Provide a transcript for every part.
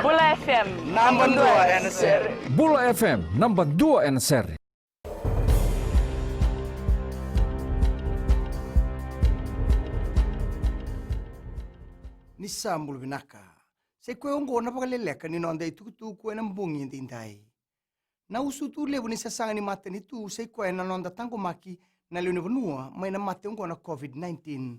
Bula FM number 2 NSR. Bula FM number 2 NSR. Ni sambul binaka. Se kwe ongo na pakaleleka ni nonda itu kwe na mbungi ndindai. Na usutu lebu ni sasanga ni mate ni tu se kwe na nonda tango maki na leo ni vanua mai na mate ongo na COVID-19.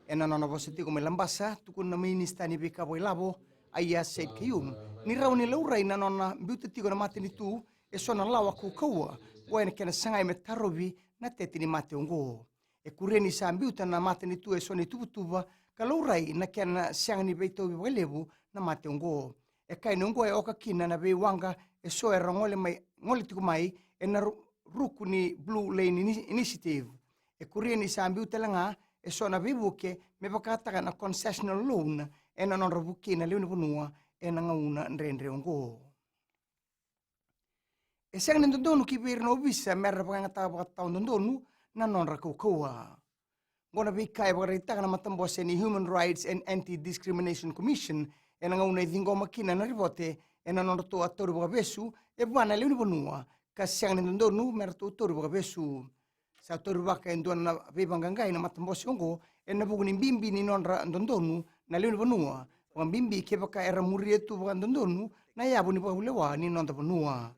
Ena nona vositi ko melambasa tuku na minista ni beka boy labo aya said kayum. Ni raw ni laurai na nona mbiuti tiko na mate ni tu e sona lawa ku kawa wena kena sangai me tarobi na teti ni mate ongo. E kureni sa mbiuta na mate ni tu e sona tubutuba kalaurai na kena siang ni beito biwalebu na mate ongo. E kai nongo e oka kina na be wanga e so e rangole mai ngole tiku mai e na ruku ni Blue Lane Initiative. E kureni sa mbiuta langa e so na bibuke me pakataka na concessional loan e na non rabuki na leuni punua e na ngauna nrendre ongo. E siang ni ndondonu kibir na obisa merra pakangata pakatao ndondonu na non rakaukaua. Ngona bikai bagarita na matambose ni Human Rights and Anti-Discrimination Commission e na ngauna idhingo makina na ribote e na non rato atoru bagabesu e bwana leuni punua ka siang ni ndondonu merto atoru bagabesu. Sa atoru baka enduan na bebangangai na matambose ongo e na bugu ni bimbi ni non ndondonu na leuni punua. Wang bimbi ke baka era murietu baga ndondonu na yabu ni bahulewa ni non punua.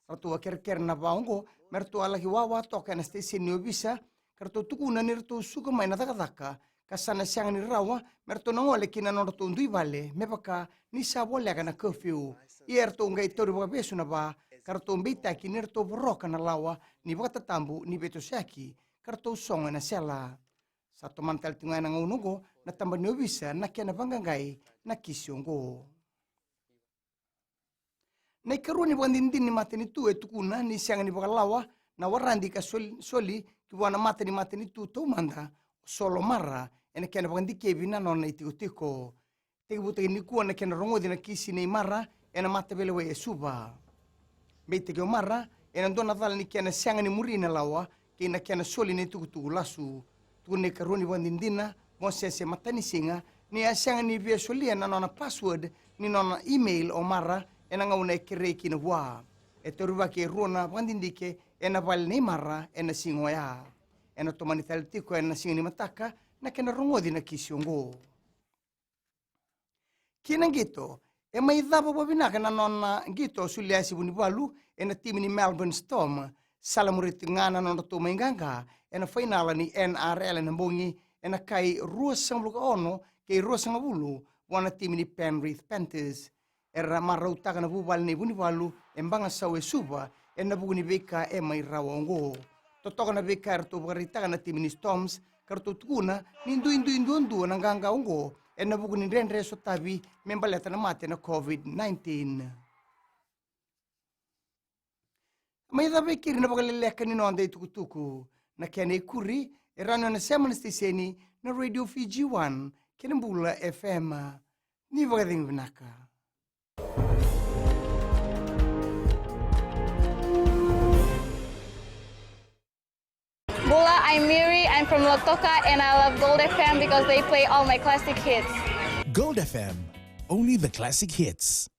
Rato ker na baongo merto alaki wawa toka na station ni obisa karto tukuna ni rato suka mai na taka kasana siang ni rawa merto nangole kina non rato ndui vale me baka ni sabo lega na curfew ierto ngai toru baga besu na ba karto mbita ki ni rato broka na lawa ni baka tatambu ni beto saki karto songa na sela satu mantal tunga na ngaunogo na tamba ni obisa na kena bangangai na kisiongo. Na ikaruni wandindin ni mate ni tu e tukuna ni siang ni bakalawa na warandi ka soli ki wana mate ni tu tau manda solo marra ene kena bakandi kebi na nona itiko teki buta ni kuwa na kena rongodi na kisi ni marra ena mate belewe e suba beite ke marra ena dona val ni kena siang ni murina lawa ki na kena soli ni tuku lasu tukuna ikaruni wandindina mosese matani singa ni siang ni via soli na nona password ni nona email o marra ena ngauna kere kina wa e toruva ke rona wandindike ena val ni marra ena singoya ena tomani taltiko ena singini mataka na kena rongodi na kisiongo kina ngito e mai dhaba wabinaka na nona ngito suliasi bunibalu ena timi ni Melbourne Storm salamuriti ngana nona to mainganga ena finala ni NRL na mbongi ena kai ruasang luka ono ke ruasang bulu wana timi ni Penrith Panthers era marauta kana bubal ni bunibalu embanga sawe suba ena bugu ni beka e mai rawongo totoka na beka erto barita kana timini Storms kartu tukuna nindu nanganga ongo ena bugu ni rendre so tabi membaleta na mate na COVID-19 mai da bekir na bagaleleka ni nonde tukutuku na kene kuri erano na semana stiseni na Radio Fiji 1 Kinambula FM ni bagading vinaka. Bula, I'm Miri, I'm from Lotoka and I love Gold FM because they play all my classic hits. Gold FM, only the classic hits.